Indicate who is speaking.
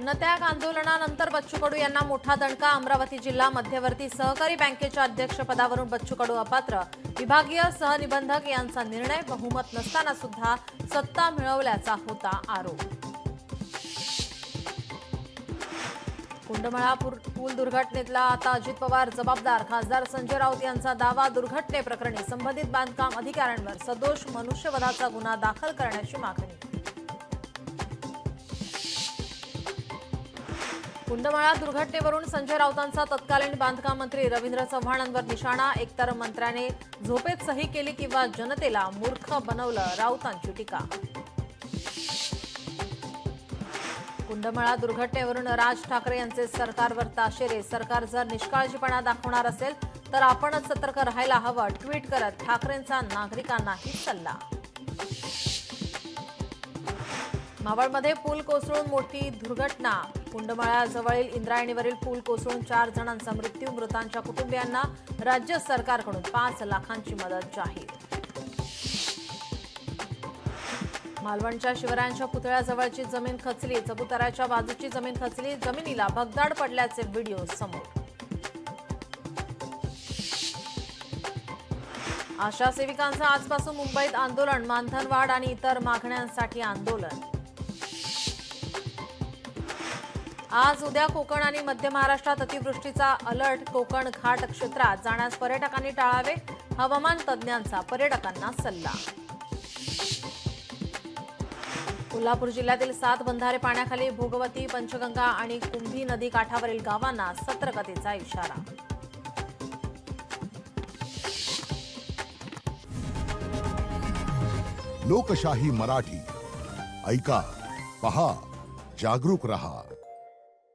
Speaker 1: अन्नत्याग आंदोलनानंतर बच्चू कडू यांना मोठा दणका। अमरावती जिल्हा मध्यवर्ती सहकारी बँकेच्या अध्यक्षपदावरून बच्चू कडू अपात्र। विभागीय सहनिबंधक यांचा निर्णय बहुमत नसताना सुद्धा सत्ता मिळवल्याचा होता आरोप। कुंडमळा पूल दुर्घटनेतला आता अजित पवार जबाबदार। खासदार संजय राऊत यांचा दावा, दुर्घटनेप्रकरणी संबंधित बांधकाम अधिकाऱ्यांवर सदोष मनुष्यवधाचा गुन्हा दाखल करण्याची मागणी। कुंडमळा दुर्घटनेवरून संजय राऊतांचा तत्कालीन बांधकाम मंत्री रवींद्र चव्हाणांवर निशाणा। एकतर मंत्र्याने झोपेत सही केली किंवा जनतेला मूर्ख बनवलं, राऊतांची टीका। कुंडमळा दुर्घटनेवरून राज ठाकरे यांचे सरकारवर ताशेरे। सरकार जर निष्काळजीपणा दाखवणार असेल तर आपणच सतर्क राहायला हवं, ट्विट करत ठाकरेंचा नागरिकांनाही सल्ला। मावळमध्ये पूल कोसळून मोठी दुर्घटना। कुंडमळ्याजवळील इंद्रायणीवरील पूल कोसळून 4 जणांचा मृत्यू। मृतांच्या कुटुंबियांना राज्य सरकारकडून 5 लाखांची मदत जाहीर। मालवणच्या शिवरायांच्या पुतळ्याजवळची जमीन खचली। चबुतऱ्याच्या बाजूची जमीन खचली, जमिनीला भगदाड पडल्याचे व्हिडिओ समोर। आशा सेविकांचं आजपासून मुंबईत आंदोलन। मानधनवाढ आणि इतर मागण्यांसाठी आंदोलन। आज उद्या कोकण आणि मध्य महाराष्ट्रात अतिवृष्टीचा अलर्ट। कोकण घाट क्षेत्रात जाण्यास पर्यटकांनी टाळावे, हवामान तज्ज्ञांचा पर्यटकांना सल्ला। कोल्हापूर जिल्ह्यातील 7 बंधारे पाण्याखाली। भोगवती, पंचगंगा आणि कुंभी नदी काठावरील गावांना सतर्कतेचा इशारा।
Speaker 2: लोकशाही मराठी ऐका, पहा, जागरूक रहा।